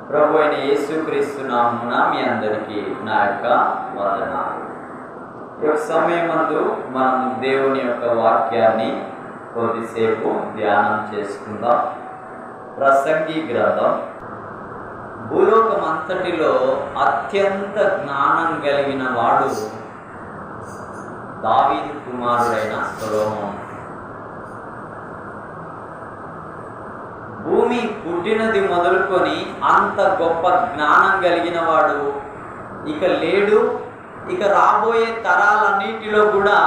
ప్రభు అయిన యేసుక్రీస్తు నామమున మీ అందరికీ నా యొక్క వందనాలు. ఈ సమయమందు మనం దేవుని యొక్క వాక్యాన్ని కొద్దిసేపు ధ్యానం చేసుకుందాం. ప్రసంగి గ్రంథం. భూలోకం అంతటిలో అత్యంత జ్ఞానం కలిగిన వాడు దావీదు కుమారుడైన సొలొమోను. భూమి పుట్టినది మొదలుకొని అంత గొప్ప జ్ఞానం కలిగిన వాడు ఇక లేడు. ఇక రాబోయే తరాలన్నిటిలో కూడా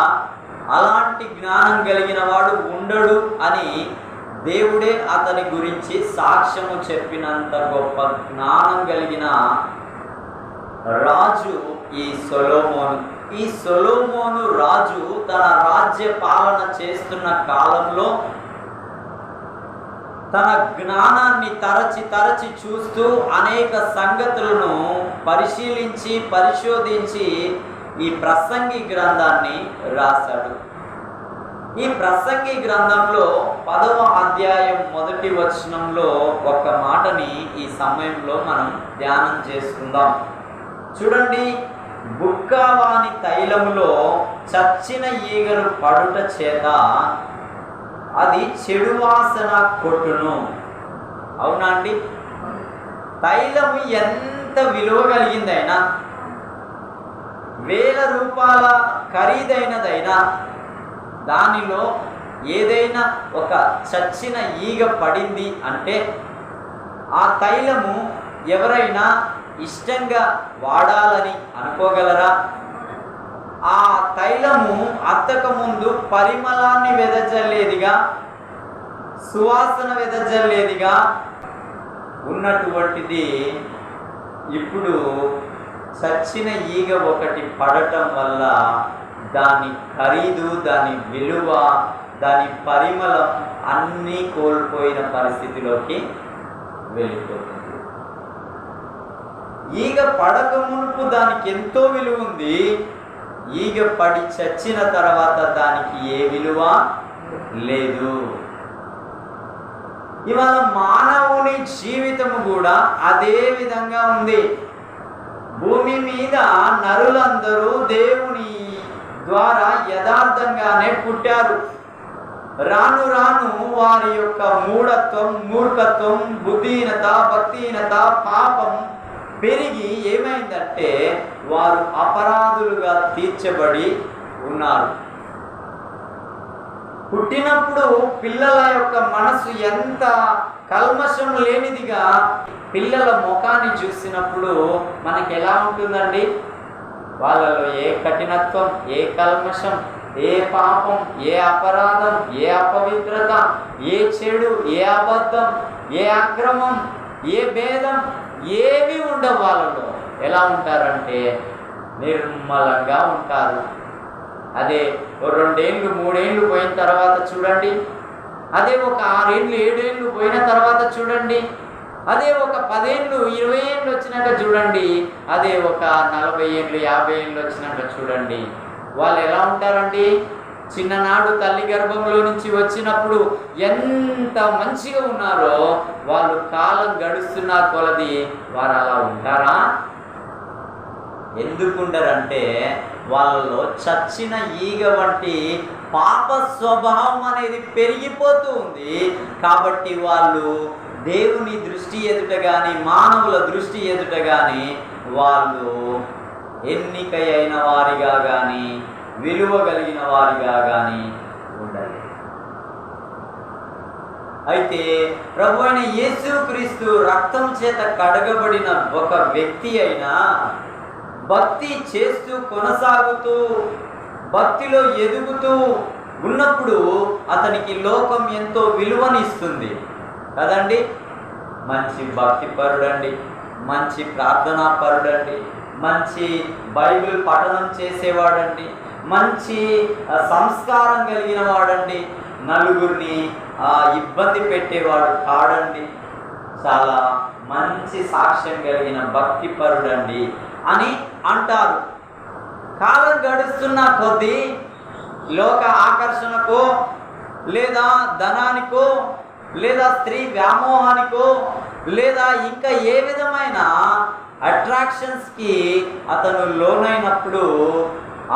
అలాంటి జ్ఞానం కలిగిన వాడు ఉండడు అని దేవుడే అతని గురించి సాక్ష్యము చెప్పినంత గొప్ప జ్ఞానం కలిగిన రాజు ఈ సొలొమోను. ఈ సొలొమోను రాజు తన రాజ్య పాలన చేస్తున్న కాలంలో తన జ్ఞానాన్ని తరచి చూస్తూ అనేక సంగతులను పరిశోధించి ఈ ప్రసంగి గ్రంథాన్ని రాశాడు. ఈ ప్రసంగి గ్రంథంలో 10వ అధ్యాయం 1వ వచనంలో ఒక మాటని ఈ సమయంలో మనం ధ్యానం చేసుకుందాం. చూడండి, బుక్కవాని తైలములో చచ్చిన ఈగలు పడుట చేత అది చెడు వాసన కొట్టును. అవునా అండి? తైలము ఎంత విలువ కలిగిందైనా, 1000 రూపాయల ఖరీదైనదైనా, దానిలో ఏదైనా ఒక చచ్చిన ఈగ పడింది అంటే ఆ తైలము ఎవరైనా ఇష్టంగా వాడాలని అనుకోగలరా? ఆ తైలము అత్తకముందు పరిమళాన్ని వెదజల్లేదిగా, సువాసన వెదజల్లేదిగా ఉన్నటువంటిది ఇప్పుడు చచ్చిన ఈగ ఒకటి పడటం వల్ల దాని ఖరీదు, దాని విలువ, దాని పరిమళం అన్నీ కోల్పోయిన పరిస్థితిలోకి వెళ్ళిపోతుంది. ఈగ పడక మునుపు దానికి ఎంతో విలువ ఉంది. ఈగ పడి చచ్చిన తర్వాత దానికి ఏ విలువ లేదు. ఇవాళ మానవుని జీవితము కూడా అదే విధంగా ఉంది. భూమి మీద నరులందరూ దేవుని ద్వారా యథార్థంగానే పుట్టారు. రాను రాను వారి యొక్క మూర్ఖత్వం, బుద్ధిహీనత, భక్తిహీనత, పాపం పెరిగి ఏమైందంటే వారు అపరాధులుగా తీర్చబడి ఉన్నారు. పుట్టినప్పుడు పిల్లల యొక్క మనసు ఎంత కల్మషం లేనిదిగా, పిల్లల ముఖాన్ని చూసినప్పుడు మనకి ఎలా ఉంటుందండి? వాళ్ళలో ఏ కఠినత్వం, ఏ కల్మషం, ఏ పాపం, ఏ అపరాధం, ఏ అపవిత్రత, ఏ చెడు, ఏ అబద్ధం, ఏ అక్రమం, ఏ భేదం ఏవి ఉండవు. వాళ్ళలో ఎలా ఉంటారంటే నిర్మలంగా ఉంటారు. అదే 2 ఏళ్ళు 3 ఏళ్ళు పోయిన తర్వాత చూడండి, అదే ఒక 6 ఏళ్ళు 7 ఏళ్ళు పోయిన తర్వాత చూడండి, అదే ఒక 10 ఏళ్ళు 20 ఏళ్ళు వచ్చినాక చూడండి, అదే ఒక 40 ఏళ్ళు 50 ఏళ్ళు వచ్చినాక చూడండి, వాళ్ళు ఎలా ఉంటారండి? చిన్ననాడు తల్లి గర్భంలో నుంచి వచ్చినప్పుడు ఎంత మంచిగా ఉన్నారో వాళ్ళు కాలం గడుస్తున్న కొలది వారు అలా ఉంటారా? ఎందుకుంటారంటే వాళ్ళలో చచ్చిన ఈగ వంటి పాప స్వభావం అనేది పెరిగిపోతూ ఉంది. కాబట్టి వాళ్ళు దేవుని దృష్టి ఎదుట కానీ, మానవుల దృష్టి ఎదుట కానీ వాళ్ళు ఎన్నిక అయిన వారిగా కానీ, విలువ కలిగిన వారిగా కానీ ఉండాలి. అయితే ప్రభు అయిన యేసుక్రీస్తు రక్తం చేత కడగబడిన ఒక వ్యక్తి అయినా భక్తి చేస్తూ కొనసాగుతూ భక్తిలో ఎదుగుతూ ఉన్నప్పుడు అతనికి లోకం ఎంతో విలువనిస్తుంది కదండి. మంచి భక్తి పరుడండి, మంచి ప్రార్థనా పరుడండి, మంచి బైబిల్ పఠనం చేసేవాడండి, మంచి సంస్కారం కలిగిన వాడండి, నలుగురిని ఇబ్బంది పెట్టేవాడు కాడండి, చాలా మంచి సాక్ష్యం కలిగిన భక్తి పరుడండి అని అంటారు. కాలం గడుస్తున్న కొద్దీ లోక ఆకర్షణకో లేదా ధనానికో లేదా స్త్రీ వ్యామోహానికో లేదా ఇంకా ఏ విధమైన అట్రాక్షన్స్కి అతను లోనైనప్పుడు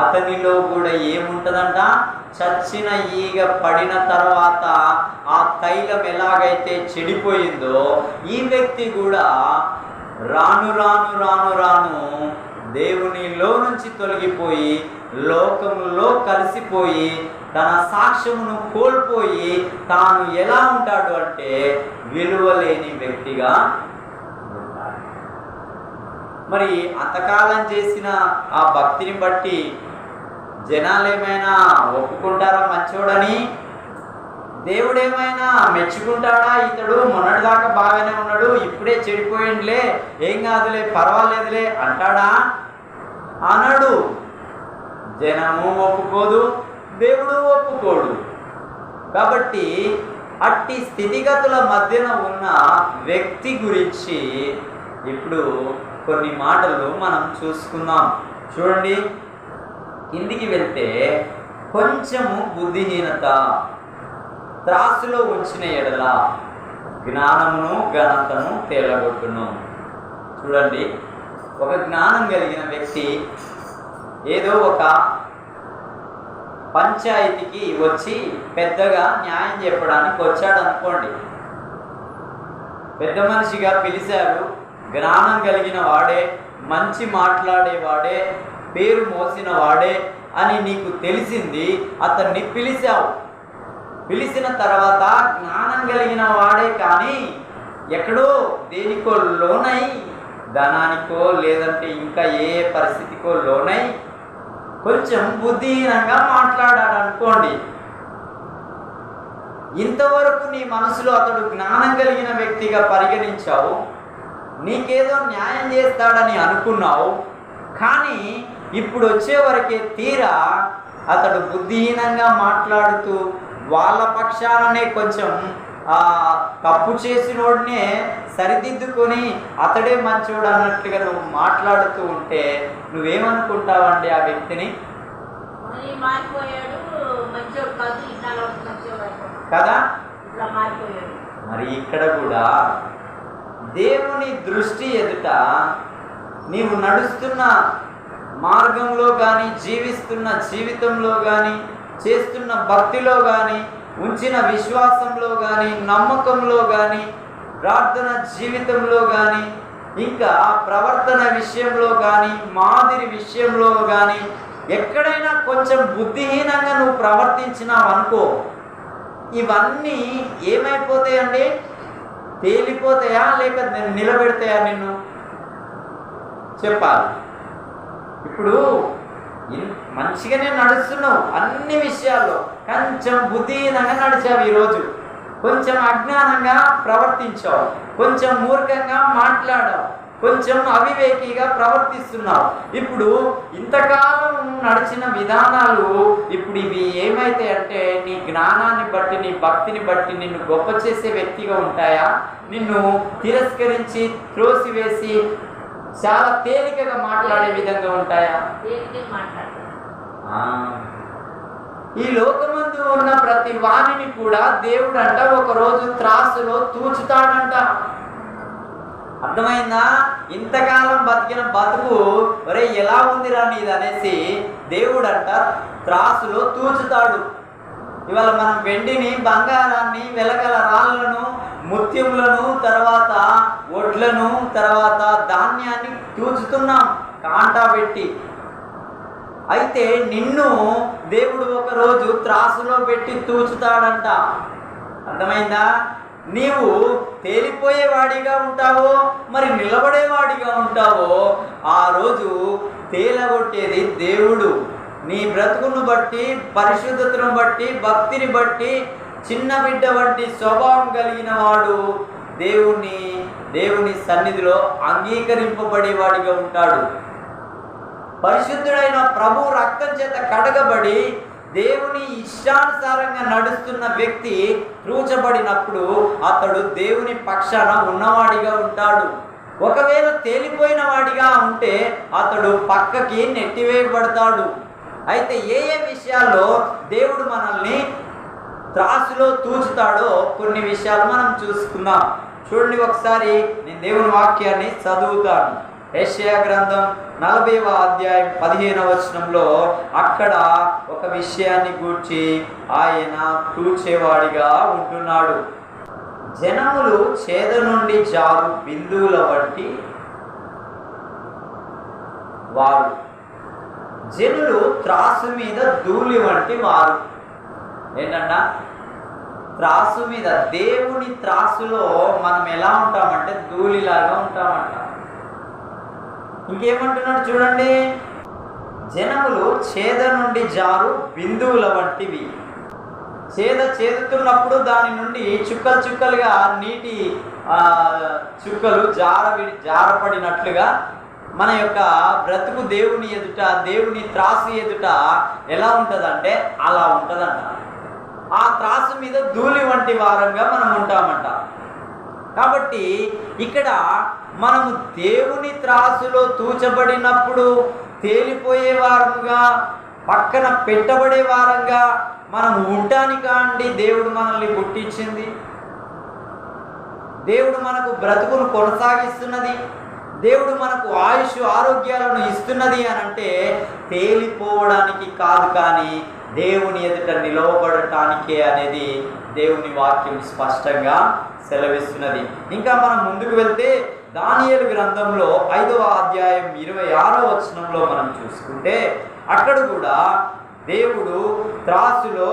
అతనిలో కూడా ఏముంటుందంట, చచ్చిన ఈగ పడిన తర్వాత ఆ తైలం ఎలాగైతే చెడిపోయిందో ఈ వ్యక్తి కూడా రాను రాను రాను రాను దేవునిలో నుంచి తొలగిపోయి లోకంలో కలిసిపోయి తన సాక్ష్యమును కోల్పోయి తాను ఎలా ఉంటాడు అంటే విలువలేని వ్యక్తిగా ఉంటాడు. మరి అంతకాలం చేసిన ఆ భక్తిని బట్టి జనాలు ఏమైనా ఒప్పుకుంటారా మంచోడని? దేవుడేమైనా మెచ్చుకుంటాడా? ఇతడు మొన్నటిదాకా బాగానే ఉన్నాడు, ఇప్పుడే చెడిపోయిందిలే, ఏం కాదులే, పర్వాలేదులే అంటాడా? అనడు. జనము ఒప్పుకోదు, దేవుడు ఒప్పుకోడు. కాబట్టి అట్టి స్థితిగతుల మధ్యన ఉన్న వ్యక్తి గురించి ఇప్పుడు కొన్ని మాటలు మనం చూసుకుందాం. చూడండి, కిందికి వెళ్తే కొంచెము బుద్ధిహీనత త్రాసులో ఉంచిన ఎడల జ్ఞానమును ఘనతను తేలగొట్టును. చూడండి, ఒక జ్ఞానం కలిగిన వ్యక్తి ఏదో ఒక పంచాయతీకి వచ్చి పెద్దగా న్యాయం చెప్పడానికి వచ్చాడు అనుకోండి. పెద్ద మనిషిగా పిలిచారు, జ్ఞానం కలిగిన వాడే, మంచి మాట్లాడేవాడే, పేరు మోసిన వాడే అని నీకు తెలిసింది. అతన్ని పిలిచావు. పిలిచిన తర్వాత జ్ఞానం కలిగిన వాడే కానీ ఎక్కడో దేనికో లోనై, ధనానికో లేదంటే ఇంకా ఏ పరిస్థితికో లోనై కొంచెం బుద్ధిహీనంగా మాట్లాడాడు అనుకోండి. ఇంతవరకు నీ మనసులో అతడు జ్ఞానం కలిగిన వ్యక్తిగా పరిగణించావు, నీకేదో న్యాయం చేస్తాడని అనుకున్నావు. కానీ ఇప్పుడు వచ్చేవరకే తీరా అతడు బుద్ధిహీనంగా మాట్లాడుతూ వాళ్ళ పక్షాననే కొంచెం తప్పు చేసినోడినే సరిదిద్దుకొని అతడే మంచోడు అన్నట్లుగా నువ్వు మాట్లాడుతూ ఉంటే నువ్వేమనుకుంటావండి ఆ వ్యక్తిని? కదా? మరి ఇక్కడ కూడా దేవుని దృష్టి ఎదుట నీవు నడుస్తున్న మార్గంలో కానీ, జీవిస్తున్న జీవితంలో కానీ, చేస్తున్న భక్తిలో కానీ, ఉంచిన విశ్వాసంలో కానీ, నమ్మకంలో కానీ, ప్రార్థన జీవితంలో కానీ, ఇంకా ప్రవర్తన విషయంలో కానీ, మాదిరి విషయంలో కానీ ఎక్కడైనా కొంచెం బుద్ధిహీనంగా నువ్వు ప్రవర్తించినావు అనుకో, ఇవన్నీ ఏమైపోతాయండి? తేలిపోతాయా లేక నిలబెడతాయా నిన్ను? చెప్పాలి. ఇప్పుడు మంచిగానే నడుస్తున్నావు అన్ని విషయాల్లో, కొంచెం బుద్ధిహీనంగా నడిచావు ఈరోజు, కొంచెం అజ్ఞానంగా ప్రవర్తించావు, కొంచెం మూర్ఖంగా మాట్లాడావు, కొంచెం అవివేకిగా ప్రవర్తిస్తున్నావు. ఇప్పుడు ఇంతకాలం నడిచిన విధానాలు ఇప్పుడు ఇవి ఏమైతే అంటే నీ జ్ఞానాన్ని బట్టి, నీ భక్తిని బట్టి నిన్ను గొప్ప చేసే వ్యక్తిగా ఉంటాయా? నిన్ను తిరస్కరించి త్రోసివేసి చాలా తేలికగా మాట్లాడే విధంగా ఉంటాయా? ఈ లోకమందు ఉన్న ప్రతి వాణిని కూడా దేవుడు అంట ఒకరోజు త్రాసులో తూచుతాడంట. అర్థమైందా? ఇంతకాలం బతికిన బతుకు ఒరే ఎలా ఉందిరా నీది అనేసి దేవుడు అంట త్రాసులో తూచుతాడు. ఇవాళ మనం వెండిని, బంగారాన్ని, వెలగల రాళ్ళను, ముత్యములను, తర్వాత ఒడ్లను, తర్వాత ధాన్యాన్ని తూచుతున్నాం కాంటా పెట్టి. అయితే నిన్ను దేవుడు ఒకరోజు త్రాసులో పెట్టి తూచుతాడంట. అర్థమైందా? నీవు తేలిపోయేవాడిగా ఉంటావో మరి నిలబడేవాడిగా ఉంటావో ఆ రోజు తేలగొట్టేది దేవుడు. నీ బ్రతుకును బట్టి, పరిశుద్ధతను బట్టి, భక్తిని బట్టి చిన్న బిడ్డ వంటి స్వభావం కలిగిన వాడు దేవుని సన్నిధిలో అంగీకరింపబడేవాడిగా ఉంటాడు. పరిశుద్ధుడైన ప్రభు రక్తం చేత కడగబడి దేవుని ఇష్టానుసారంగా నడుస్తున్న వ్యక్తి త్రూచబడినప్పుడు అతడు దేవుని పక్షాన ఉన్నవాడిగా ఉంటాడు. ఒకవేళ తేలిపోయిన వాడిగా ఉంటే అతడు పక్కకి నెట్టివేయబడతాడు. అయితే ఏ విషయాల్లో దేవుడు మనల్ని త్రాసులో తూచుతాడో కొన్ని విషయాలు మనం చూసుకుందాం. చూడండి ఒకసారి నేను దేవుని వాక్యాన్ని చదువుతాను. యెషయా గ్రంథం 40వ అధ్యాయం 15వ వచనంలో అక్కడ ఒక విషయాన్ని గూర్చి ఆయన తూచేవాడిగా ఉంటున్నాడు. జనములు చేద నుండి జారు బిందువుల వంటి వారు, జనులు త్రాసు మీద ధూళి వంటి వారు. ఏంటంట? త్రాసు మీద, దేవుని త్రాసులో మనం ఎలా ఉంటామంటే ధూళిలాగా ఉంటామంట. ఇంకేమంటున్నాడు చూడండి, జనములు చేద నుండి జారు బిందువుల వంటివి. చేదుతున్నప్పుడు దాని నుండి చుక్కలు చుక్కలుగా నీటి చుక్కలు జారపడినట్లుగా మన యొక్క బ్రతుకు దేవుని ఎదుట, దేవుని త్రాసు ఎదుట ఎలా ఉంటుందంటే అలా ఉంటుందంట. ఆ త్రాసు మీద ధూళి వంటి వారంగా మనం ఉంటామంట. కాబట్టి ఇక్కడ మనము దేవుని త్రాసులో తూచబడినప్పుడు తేలిపోయే వారముగా, పక్కన పెట్టబడే వారంగా మనం ఉండటానికా అండి దేవుడు మనల్ని పుట్టించింది? దేవుడు మనకు బ్రతుకును కొనసాగిస్తున్నది, దేవుడు మనకు ఆయుష్ ఆరోగ్యాలను ఇస్తున్నది అని అంటే తేలిపోవడానికి కాదు, కానీ దేవుని ఎదుట నిలవబడటానికే అనేది దేవుని వాక్యం స్పష్టంగా సెలవిస్తున్నది. ఇంకా మనం ముందుకు వెళ్తే దానియేలు గ్రంథంలో 5వ అధ్యాయం 26వ వచనంలో మనం చూసుకుంటే అక్కడ కూడా దేవుడు త్రాసులో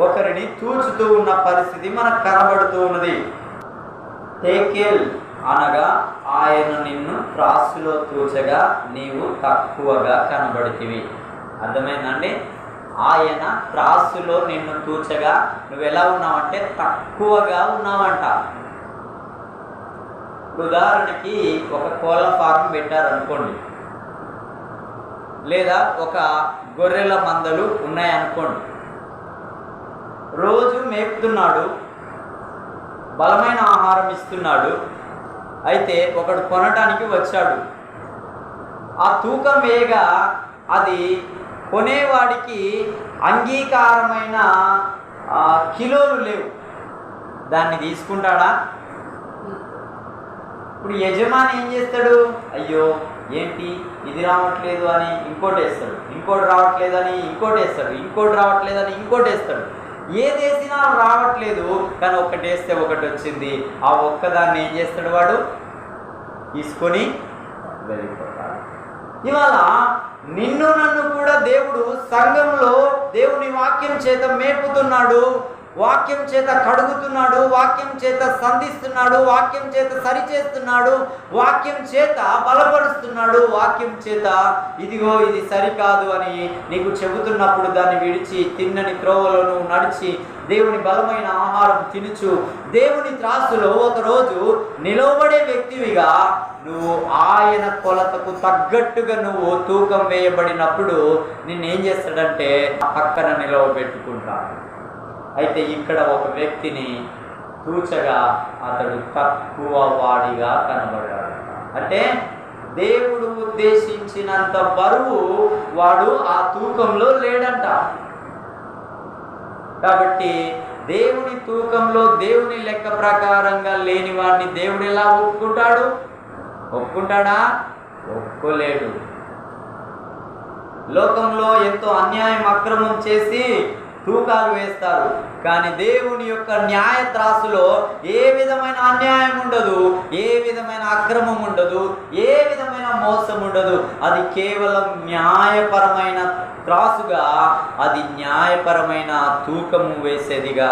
ఒకరిని తూచుతూ ఉన్న పరిస్థితి మనకు కనబడుతూ ఉన్నది. టేకేల్ అనగా ఆయన నిన్ను త్రాసులో తూచగా నీవు తక్కువగా కనబడితివి. అర్థమైందండి? ఆయన త్రాసులో నిన్ను తూచగా నువ్వు ఎలా ఉన్నావంటే తక్కువగా ఉన్నావంట. ఉదాహరణకి ఒక కోళ్ళ ఫారం పెట్టారనుకోండి, లేదా ఒక గొర్రెల మందలు ఉన్నాయనుకోండి. రోజు మేపుతున్నాడు, బలమైన ఆహారం ఇస్తున్నాడు. అయితే ఒకడు కొనటానికి వచ్చాడు. ఆ తూకం వేయగా అది కొనేవాడికి అంగీకారమైన కిలోలు లేవు. దాన్ని తీసుకుంటాడా? ఇప్పుడు యజమాని ఏం చేస్తాడు? అయ్యో ఏంటి ఇది రావట్లేదు అని ఇంకోటి వేస్తాడు, ఇంకోటి రావట్లేదు అని ఇంకోటి వేస్తాడు, ఇంకోటి రావట్లేదని ఇంకోటి వేస్తాడు. ఏది వేసినా రావట్లేదు, కానీ ఒకటి వేస్తే ఒకటి వచ్చింది. ఆ ఒక్కదాన్ని ఏం చేస్తాడు? వాడు తీసుకొని వెళ్ళిపోతాడు. ఇవాళ నిన్ను నన్ను కూడా దేవుడు సంఘంలో దేవుని వాక్యం చేత మేపుతున్నాడు, వాక్యం చేత కడుగుతున్నాడు, వాక్యం చేత సంధిస్తున్నాడు, వాక్యం చేత సరిచేస్తున్నాడు, వాక్యం చేత బలపరుస్తున్నాడు, వాక్యం చేత ఇదిగో ఇది సరికాదు అని నీకు చెబుతున్నప్పుడు దాన్ని విడిచి తిన్నని త్రోవలో నువ్వు నడిచి దేవుని బలమైన ఆహారం తినుచు దేవుని త్రాసులో ఒకరోజు నిలవబడే వ్యక్తివిగా నువ్వు ఆయన కొలతకు తగ్గట్టుగా నువ్వు తూకం వేయబడినప్పుడు నిన్నేం చేస్తాడంటే పక్కన నిలవబెట్టుకుంటాడు. అయితే ఇక్కడ ఒక వ్యక్తిని తూచగా అతడు తక్కువ వాడిగా కనబడ్డాడు. అంటే దేవుడు ఉద్దేశించినంత బరువు వాడు ఆ తూకంలో లేడంట. కాబట్టి దేవుని తూకంలో దేవుని లెక్క ప్రకారంగా లేని వాడిని దేవుడు ఎలా ఒప్పుకుంటాడు? ఒప్పుకుంటాడా? ఒప్పుకోలేడు. లోకంలో ఎంతో అన్యాయం అక్రమం చేసి తూకాలు వేస్తారు, కానీ దేవుని యొక్క న్యాయ త్రాసులో ఏ విధమైన అన్యాయం ఉండదు, ఏ విధమైన అక్రమం ఉండదు, ఏ విధమైన మోసం ఉండదు. అది కేవలం న్యాయపరమైన త్రాసుగా, అది న్యాయపరమైన తూకము వేసేదిగా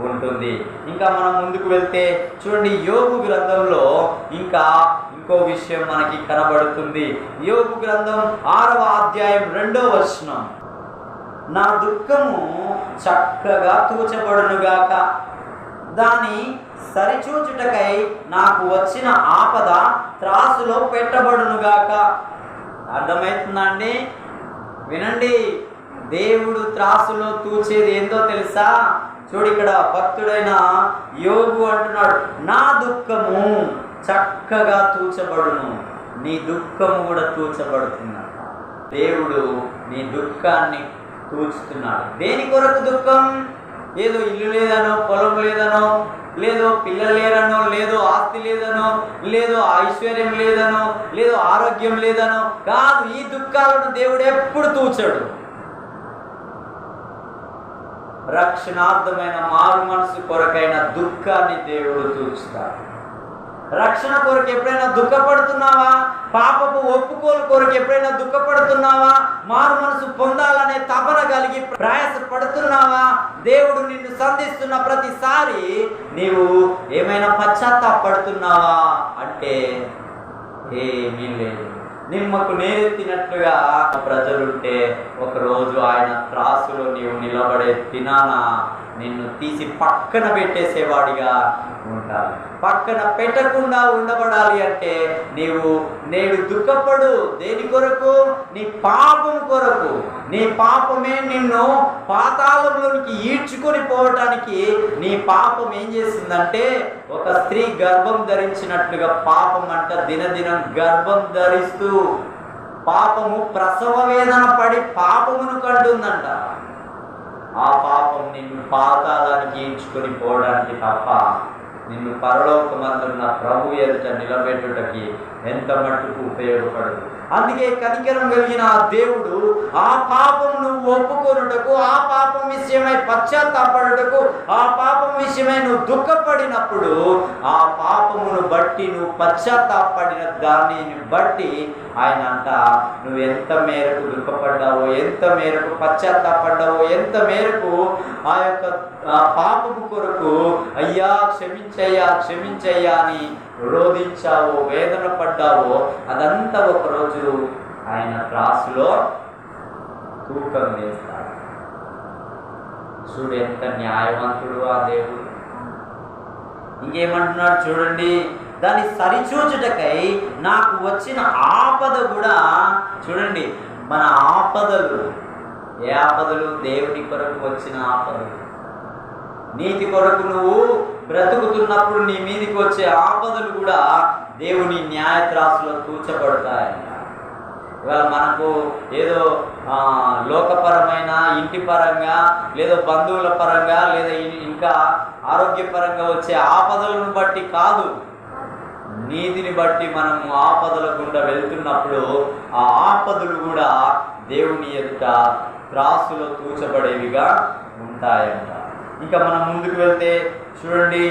ఉంటుంది. ఇంకా మనం ముందుకు వెళ్తే చూడండి, యోబు గ్రంథంలో ఇంకో విషయం మనకి కనబడుతుంది. యోబు గ్రంథం 6వ అధ్యాయం 2వ వచనం, నా దుఃఖము చక్కగా తూచబడునుగాక, దాని సరిచూచుటకై నాకు వచ్చిన ఆపద త్రాసులో పెట్టబడునుగాక. అర్థమవుతుందా అండి? వినండి, దేవుడు త్రాసులో తూచేది ఏందో తెలుసా? చూడు, ఇక్కడ భక్తుడైన యోబు అంటున్నాడు, నా దుఃఖము చక్కగా తూచబడును. నీ దుఃఖము కూడా తూచబడుతుందంట. దేవుడు నీ దుఃఖాన్ని తూచుతున్నాడు. దేని కొరకు దుఃఖం? ఏదో ఇల్లు లేదనో, పొలం లేదనో, లేదో పిల్లలు లేరనో, లేదో ఆస్తి లేదనో, లేదో ఐశ్వర్యం లేదనో, లేదో ఆరోగ్యం లేదనో కాదు. ఈ దుఃఖాలను దేవుడు ఎప్పుడు తూచడు. రక్షణార్థమైన మారు మనసు కొరకైన దుఃఖాన్ని దేవుడు తూచుతాడు. రక్షణ కొరకు ఎప్పుడైనా దుఃఖపడుతున్నావా? పాపపు ఒప్పుకోలు కొరకు ఎప్పుడైనా దుఃఖపడుతున్నావా? మారు మనసు పొందాలనే తపన కలిగి ప్రయాస పడుతున్నావా? దేవుడు నిన్ను సంధిస్తున్న ప్రతిసారి నీవు ఏమైనా పశ్చాత్తాపడుతున్నావా అంటే ఏమీ లేదు. నిమ్మకు నేరెత్తినట్లుగా ప్రజలుంటే ఒకరోజు ఆయన త్రాసులో నీవు నిలబడే దినాన నిన్ను తీసి పక్కన పెట్టేసేవాడిగా ఉంటాడు. పక్కన పెట్టకుండా ఉండబడాలి అంటే నీవు నేడు దుఃఖపడు. దేని కొరకు? నీ పాపం కొరకు. నీ పాపమే నిన్ను పాతాళంలోనికి ఈడ్చుకొని పోవటానికి నీ పాపం ఏం చేసిందంటే, ఒక స్త్రీ గర్భం ధరించినట్లుగా పాపం అంట దినదినం గర్భం ధరిస్తూ పాపము ప్రసవ వేదన పడి పాపమును కంటుందంట. ఆ పాపం నిన్ను పాతాళానికి ఈడ్చుకొని పోవడానికి తప్ప నిన్ను పరలోకమందున్న ప్రభు ఎదుట నిలబెట్టుటకి ఎంత మట్టుకు ఉపయోగపడదు. అందుకే కనికరం కలిగిన ఆ దేవుడు ఆ పాపం నువ్వు ఒప్పుకొనుటకు, ఆ పాపం విషయమై పశ్చాత్తాపడుటకు, ఆ పాపం విషయమై నువ్వు దుఃఖపడినప్పుడు ఆ పాపమును బట్టి నువ్వు పశ్చాత్తాపడిన దానిని బట్టి ఆయన అంట నువ్వు ఎంత మేరకు దుఃఖపడ్డావో, ఎంత మేరకు పశ్చాత్తాపడ్డావో, ఎంత మేరకు ఆ యొక్క పాపము కొరకు అయ్యా క్షమించయ్యా క్షమించయ్యా అని రోధించావో, వేదన పడ్డావో, అదంతా ఒకరోజు ఆయన త్రాసులో తూకం వేస్తాడు. చూడు ఎంత న్యాయవంతుడు ఆ దేవుడు. ఇంకేమంటున్నాడు చూడండి, దాన్ని సరిచూచుటకై నాకు వచ్చిన ఆపద కూడా చూడండి. మన ఆపదలు ఏ ఆపదలు? దేవుని కొరకు వచ్చిన ఆపదలు. నీతి కొరకు నువ్వు బ్రతుకుతున్నప్పుడు నీ మీదికి వచ్చే ఆపదలు కూడా దేవుని న్యాయత్రాసులో తూచబడతాయంట. ఇవాళ మనకు ఏదో లోకపరమైన ఇంటి పరంగా, లేదా బంధువుల పరంగా, లేదా ఇంకా ఆరోగ్యపరంగా వచ్చే ఆపదలను బట్టి కాదు, నీతిని బట్టి మనం ఆపదల గుండా వెళ్తున్నప్పుడు ఆ ఆపదలు కూడా దేవుని ఎదుట త్రాసులో తూచబడేవిగా ఉంటాయంట. ఇంకా మనం ముందుకు వెళ్తే చూడండి,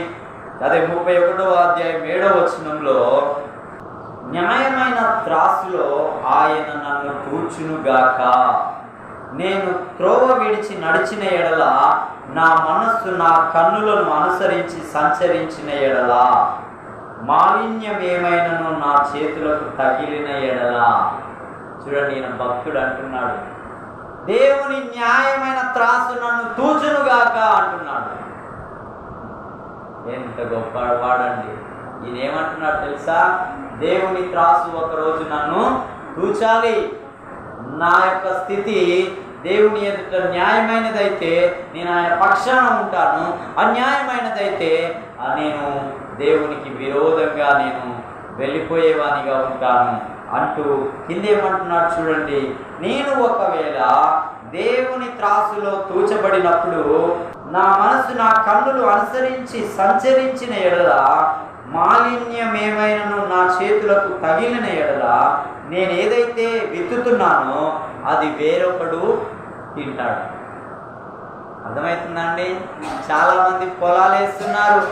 అదే 31వ అధ్యాయం 7వ వచనంలో, న్యాయమైన త్రాసులో ఆయన నన్ను తూచునుగాక, నేను త్రోవ విడిచి నడిచిన ఎడల, నా మనస్సు నా కన్నులను అనుసరించి సంచరించిన ఎడల, మాలిన్యం ఏమైనను నా చేతులకు తగిలిన ఎడల. చూడండి, ఈయన భక్తుడు అంటున్నాడు, దేవుని న్యాయమైన త్రాసు నన్ను తూచునుగాక అంటున్నాడు. ఎంత గొప్ప వాడండి. ఈయన ఏమంటున్నాడు తెలుసా? దేవుని త్రాసు ఒకరోజు నన్ను తూచాలి. నా యొక్క స్థితి దేవుని ఎదుట న్యాయమైనదైతే నేను ఆయన పక్షాన ఉంటాను, అన్యాయమైనదైతే నేను దేవునికి విరోధంగా నేను వెళ్ళిపోయేవానిగా ఉంటాను అంటూ కిందేమంటున్నాడు చూడండి, నేను ఒకవేళ దేవుని త్రాసులో తూచబడినప్పుడు నా మనసు నా కన్నులు అనుసరించి సంచరించిన ఎడల, మాలిన్యం ఏమైనను నా చేతులకు తగిలిన ఎడల, నేను ఏదైతే విత్తుతున్నానో అది వేరొకడు తింటాడు. అర్థమవుతుందండి? చాలామంది పొలాలు వేస్తున్నారు,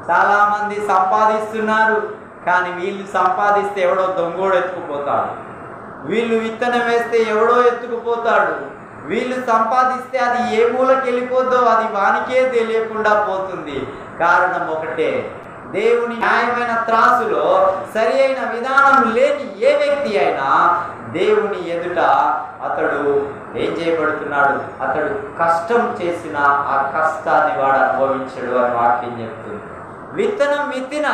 చాలామంది సంపాదిస్తున్నారు, కానీ వీళ్ళు సంపాదిస్తే ఎవడో దొంగోడు ఎత్తుకుపోతాడు, వీళ్ళు విత్తనం వేస్తే ఎవడో ఎత్తుకుపోతాడు, వీళ్ళు సంపాదిస్తే అది ఏ మూలకి వెళ్ళిపోద్దో అది వానికే తెలియకుండా పోతుంది. కారణం ఒకటే, దేవుని న్యాయమైన త్రాసులో సరి అయిన విధానం లేని ఏ వ్యక్తి అయినా దేవుని ఎదుట అతడు ఏం చేయబడుతున్నాడు? అతడు కష్టం చేసిన ఆ కష్టాన్ని వాడు అనుభవించడు అని వాక్యం చెప్తుంది. విత్తనం విత్తిన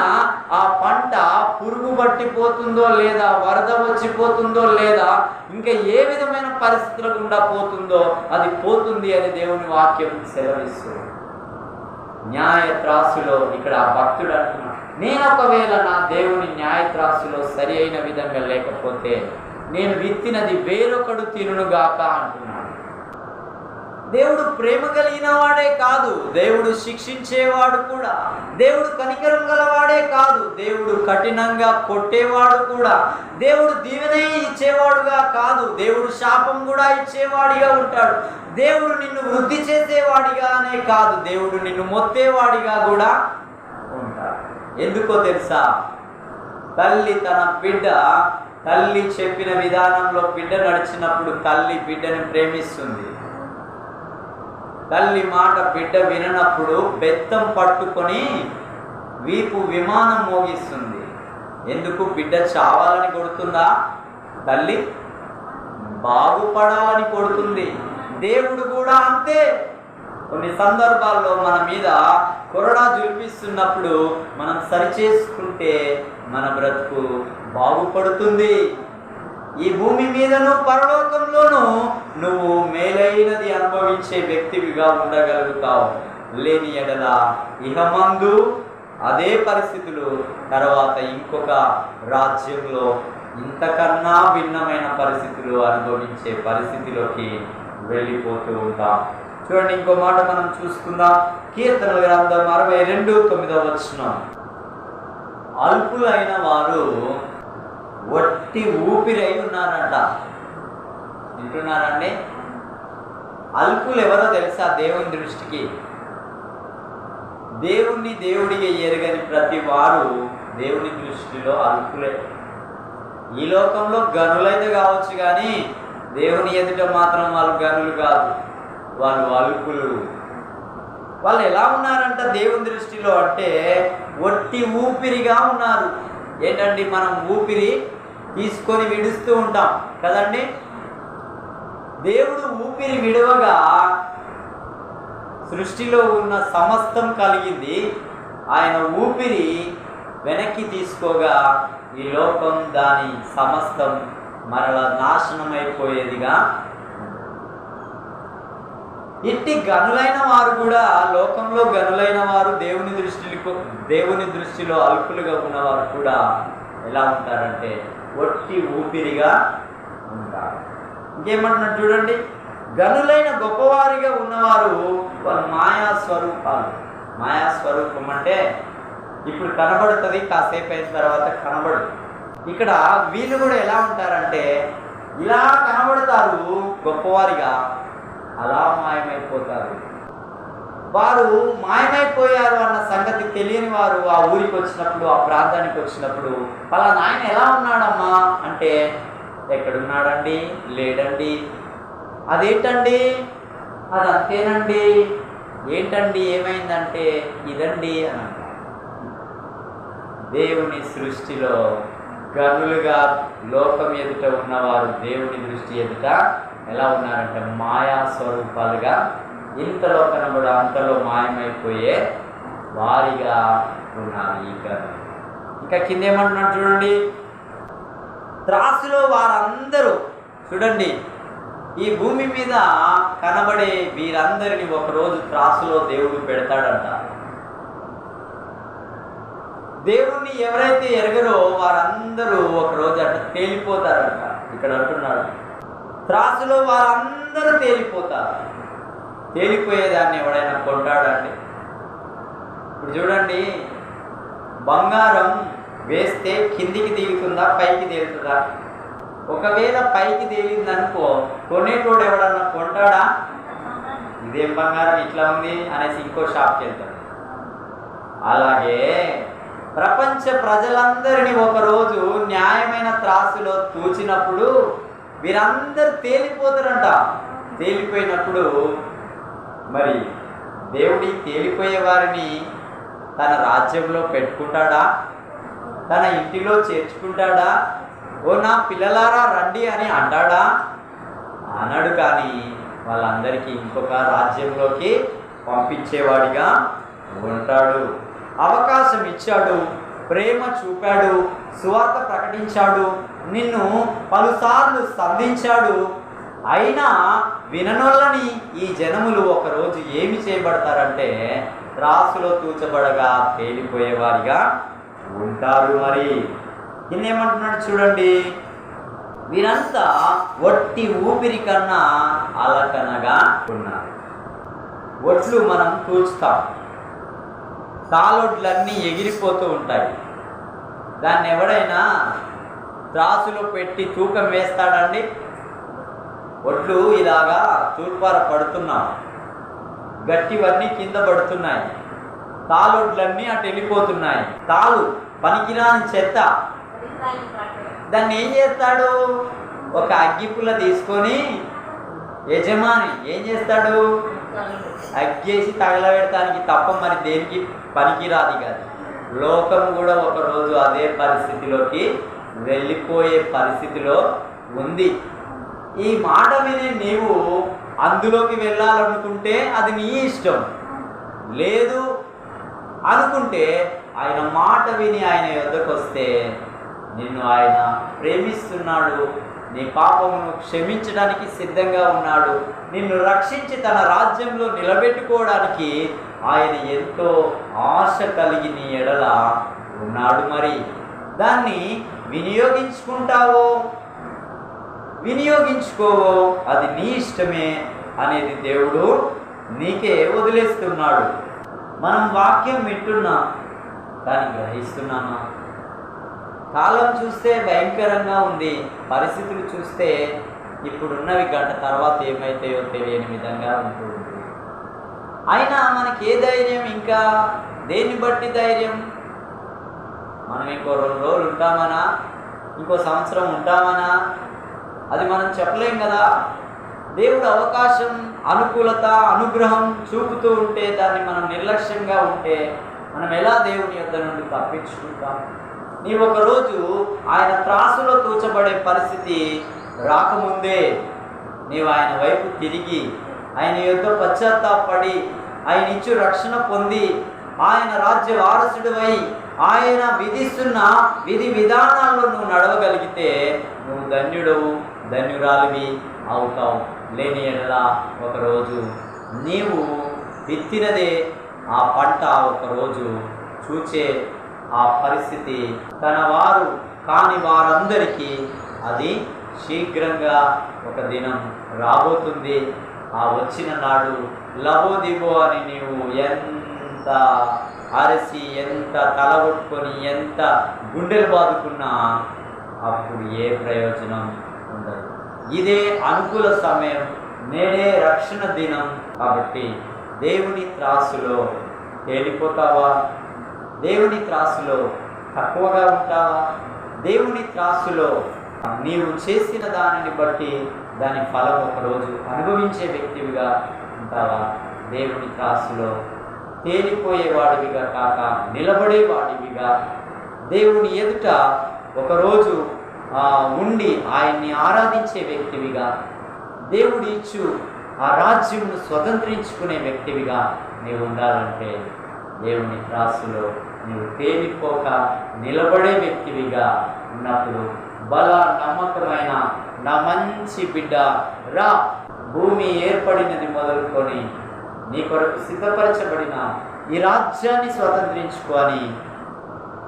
ఆ పంట పురుగు పట్టిపోతుందో లేదా, వరద వచ్చిపోతుందో లేదా, ఇంకా ఏ విధమైన పరిస్థితుల గుండా పోతుందో అది పోతుంది అని దేవుని వాక్యం సెలవిస్తుంది. న్యాయ త్రాసులో ఇక్కడ ఆ భక్తుడు అంటున్నాడు, నేను ఒకవేళ నా దేవుని న్యాయ త్రాసులో సరి అయిన విధంగా లేకపోతే నేను విత్తినది వేరొకడు తినుగాక అంటున్నాడు. దేవుడు ప్రేమ కలిగిన వాడే కాదు, దేవుడు శిక్షించేవాడు కూడా. దేవుడు కనికరం గలవాడే కాదు, దేవుడు కఠినంగా కొట్టేవాడు కూడా. దేవుడు దీవెనే ఇచ్చేవాడుగా కాదు, దేవుడు శాపం కూడా ఇచ్చేవాడిగా ఉంటాడు. దేవుడు నిన్ను వృద్ధి చేసేవాడిగానే కాదు, దేవుడు నిన్ను మొత్తేవాడిగా కూడా ఉంటాడు. ఎందుకో తెలుసా? తల్లి చెప్పిన విధానంలో బిడ్డ నడిచినప్పుడు తల్లి బిడ్డని ప్రేమిస్తుంది. తల్లి మాట బిడ్డ విననప్పుడు బెత్తం పట్టుకొని వీపు విమానం మోగిస్తుంది. ఎందుకు? బిడ్డ చావాలని కొడుతుందా? తల్లి బాగుపడాలని కొడుతుంది. దేవుడు కూడా అంతే. కొన్ని సందర్భాల్లో మన మీద కొరడా జులిపిస్తున్నప్పుడు మనం సరిచేసుకుంటే మన బ్రతుకు బాగుపడుతుంది. ఈ భూమి మీదను పరలోకంలోనూ నువ్వు మేలైనది అనుభవించే వ్యక్తివిగా ఉండగలుగుతావు. లేని ఎడల ఇహమందు అదే పరిస్థితులు, తర్వాత ఇంకొక రాజ్యంలో ఇంతకన్నా భిన్నమైన పరిస్థితులు అనుభవించే పరిస్థితిలోకి వెళ్ళిపోతూ ఉంటాం. చూడండి, ఇంకో మాట మనం చూసుకుందాం. కీర్తనల గ్రంథం 62:9 అల్పులైన వారు వట్టి ఊపిరై ఉన్నారంట. వింటున్నారండి? అల్పులు ఎవరో తెలుసా? దేవుని దృష్టికి దేవుడిగా ఎరగని ప్రతి వారు దేవుని దృష్టిలో అల్పులే. ఈ లోకంలో గనులైతే కావచ్చు, కానీ దేవుని ఎదుట మాత్రం వాళ్ళు గనులు కాదు, వాళ్ళు అల్పులు. వాళ్ళు ఎలా ఉన్నారంట దేవుని దృష్టిలో అంటే వట్టి ఊపిరిగా ఉన్నారు. ఏంటండి? మనం ఊపిరి తీసుకొని విడుస్తూ ఉంటాం కదండి. దేవుడు ఊపిరి విడవగా సృష్టిలో ఉన్న సమస్తం కలిగింది. ఆయన ఊపిరి వెనక్కి తీసుకోగా ఈ లోకం దాని సమస్తం మరల నాశనమైపోయేదిగా. ఇట్టి గనులైన వారు కూడా, లోకంలో గనులైన వారు దేవుని దృష్టిలో అల్పులుగా ఉన్నవారు కూడా ఎలా ఉంటారంటే వట్టి ఊపిరిగా ఉంటారు. ఇంకేమంటున్నారు చూడండి, గనులైన గొప్పవారిగా ఉన్నవారు వాళ్ళు మాయాస్వరూపాలు. మాయాస్వరూపం అంటే ఇప్పుడు కనబడుతుంది, కాసేపు అయిన తర్వాత కనబడదు. ఇక్కడ వీళ్ళు కూడా ఎలా ఉంటారంటే ఇలా కనబడతారు గొప్పవారిగా, అలా మాయమైపోతారు. వారు మాయమైపోయారు అన్న సంగతి తెలియని వారు ఆ ఊరికి వచ్చినప్పుడు, ఆ ప్రాంతానికి వచ్చినప్పుడు, పలానా ఆయన ఎలా ఉన్నాడమ్మా అంటే ఎక్కడున్నాడండి? లేడండి. అదేంటండి? అది అంతేనండి. ఏంటండి ఏమైందంటే ఇదండి అని అంటారు. దేవుని సృష్టిలో గనులుగా లోకం ఎదుట ఉన్నవారు దేవుని దృష్టి ఎదుట ఎలా ఉన్నారంటే మాయా స్వరూపాలుగా, ఇంతలో కనబడ అంతలో మాయమైపోయే వారిగా ఉన్నారు ఈ గనులు. ఇంకా కింద ఏమంటున్నాడు చూడండి, త్రాసులో వారందరూ. చూడండి, ఈ భూమి మీద కనబడే వీరందరినీ ఒకరోజు త్రాసులో దేవుడు పెడతాడంట. దేవుణ్ణి ఎవరైతే ఎరగరో వారందరూ ఒకరోజు అట్లా తేలిపోతారంట. ఇక్కడ అంటున్నాడు, త్రాసులో వారందరూ తేలిపోతారు. తేలిపోయేదాన్ని ఎవడైనా కొంటాడండి? ఇప్పుడు చూడండి, బంగారం వేస్తే కిందికి దిగుతుందా, పైకి తేలుతుందా? ఒకవేళ పైకి తేలిందనుకో, కొనేటోడు ఎవడన్నా కొంటాడా? ఇదేం బంగారం ఇట్లా ఉంది అనేసి ఇంకో షాప్కి వెళ్తాడు. అలాగే ప్రపంచ ప్రజలందరినీ ఒకరోజు న్యాయమైన త్రాసులో తూచినప్పుడు వీరందరూ తేలిపోతారంట. తేలిపోయినప్పుడు మరి దేవుడి తేలిపోయే వారిని తన రాజ్యంలో పెట్టుకుంటాడా? తన ఇంటిలో చేర్చుకుంటాడా? ఓ నా పిల్లలారా రండి అని అంటాడా? అనడు. కానీ వాళ్ళందరికీ ఇంకొక రాజ్యంలోకి పంపించేవాడిగా ఉంటాడు. అవకాశం ఇచ్చాడు, ప్రేమ చూపాడు, సువార్త ప్రకటించాడు, నిన్ను పలుసార్లు సంధించాడు. అయినా విననోళ్ళని ఈ జనములు ఒకరోజు ఏమి చేయబడతారంటే త్రాసులో తూచబడగా తేలిపోయేవారిగా ఉంటారు. మరి కిందేమంటున్నాడు చూడండి, వీరంతా వట్టి ఊపిరి కన్నా అలకనగా ఉన్నారు. ఒడ్లు మనం తూచుతాం, తాళొడ్లన్నీ ఎగిరిపోతూ ఉంటాయి. దాన్ని ఎవడైనా త్రాసులో పెట్టి తూకం వేస్తాడండి? ఒడ్లు ఇలాగా తూర్పార పడుతున్నాం, గట్టివన్నీ కింద పడుతున్నాయి, తాళొడ్లన్నీ అటు వెళ్ళిపోతున్నాయి. తాళు పనికిరాని చెత్త. దాన్ని ఏం చేస్తాడు? ఒక అగ్గిపుల్ల తీసుకొని యజమాని ఏం చేస్తాడు? అగ్గేసి తగలబెడటానికి తప్ప మరి దేనికి పనికిరాది కాదు. లోకం కూడా ఒకరోజు అదే పరిస్థితిలోకి వెళ్ళిపోయే పరిస్థితిలో ఉంది. ఈ మాట విని నీవు అందులోకి వెళ్ళాలనుకుంటే అది నీ ఇష్టం. లేదు అనుకుంటే ఆయన మాట విని ఆయన యొద్దకు వస్తే నిన్ను ఆయన ప్రేమిస్తున్నాడు, నీ పాపమును క్షమించడానికి సిద్ధంగా ఉన్నాడు, నిన్ను రక్షించి తన రాజ్యంలో నిలబెట్టుకోవడానికి ఆయన ఎంతో ఆశ కలిగి నీ ఎడల ఉన్నాడు. మరి దాన్ని వినియోగించుకుంటావో వినియోగించుకోవో అది నీ ఇష్టమే అనేది దేవుడు నీకే వదిలేస్తున్నాడు. మనం వాక్యం వింటున్నాం, కానీ గ్రహిస్తున్నామా? కాలం చూస్తే భయంకరంగా ఉంది, పరిస్థితులు చూస్తే ఇప్పుడున్నవి గంట తర్వాత ఏమైతాయో తెలియని విధంగా ఉంటుంది. అయినా మనకి ఏ ధైర్యం? ఇంకా దేన్ని బట్టి ధైర్యం? మనం ఇంకో 2 రోజులు ఉంటామనా, ఇంకో సంవత్సరం ఉంటామనా, అది మనం చెప్పలేం కదా. దేవుడు అవకాశం, అనుకూలత, అనుగ్రహం చూపుతూ ఉంటే దాన్ని మనం నిర్లక్ష్యంగా ఉంటే మనం ఎలా దేవుని యొద్ద నుండి తప్పించుకుంటాం? నీవు ఒకరోజు ఆయన త్రాసులో తూచబడే పరిస్థితి రాకముందే నీవు ఆయన వైపు తిరిగి ఆయన యొద్ద పశ్చాత్తాపడి ఆయన ఇచ్చు రక్షణ పొంది ఆయన రాజ్య వారసుడివై ఆయన విధిస్తున్న విధి విధానాల్లో నువ్వు నడవగలిగితే నువ్వు ధన్యుడవు, ధన్యురాలివి అవుతావు. లేని ఎడల ఒకరోజు నీవు విత్తినదే ఆ పంట ఒకరోజు చూచే ఆ పరిస్థితి తన వారు కాని వారందరికీ అది శీఘ్రంగా ఒక దినం రాబోతుంది. ఆ వచ్చిన నాడు లబోదిబో అని నీవు ఎంత అరసి, ఎంత తలగొట్టుకొని, ఎంత గుండెలు బాదుకున్నా అప్పుడు ఏ ప్రయోజనం ఉండదు. ఇదే అనుకూల సమయం, నేడే రక్షణ దినం. కాబట్టి దేవుని త్రాసులో తేలిపోతావా? దేవుని త్రాసులో తక్కువగా ఉంటావా? దేవుని త్రాసులో నీవు చేసిన దానిని బట్టి దాని ఫలం ఒకరోజు అనుభవించే వ్యక్తివిగా ఉంటావా? దేవుని త్రాసులో తేలిపోయేవాడివిగా కాక నిలబడేవాడివిగా, దేవుని ఎదుట ఒకరోజు ఉండి ఆయన్ని ఆరాధించే వ్యక్తివిగా, దేవుడి ఇచ్చు ఆ రాజ్యమును స్వతంత్రించుకునే వ్యక్తివిగా నీవు ఉండాలంటే దేవుని త్రాసులో నీవు తేలిపోక నిలబడే వ్యక్తివిగా ఉన్నప్పుడు బల నమ్మకమైన నా మంచి బిడ్డ రా, భూమి ఏర్పడినది మొదలుకొని నీ కొరకు సిద్ధపరచబడిన ఈ రాజ్యాన్ని స్వతంత్రించుకొని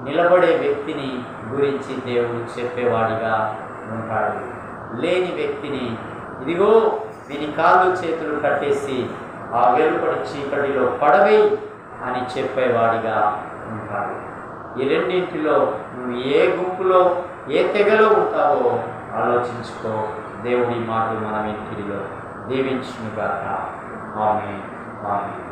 నిలబడే వ్యక్తిని గురించి దేవుడు చెప్పేవాడిగా ఉంటాడు. లేని వ్యక్తిని ఇదిగో వీని కాళ్ళు చేతులు కట్టేసి ఆ వెలుపడి చీకటిలో పడవై అని చెప్పేవాడిగా ఉంటాడు. ఈ రెండింటిలో నువ్వు ఏ గుంపులో, ఏ తెగలో ఉంటావో ఆలోచించుకో. దేవుడి మాటలు మన ఇంటిలో దీవించునుగాక. ఆమేన్. ఆమేన్.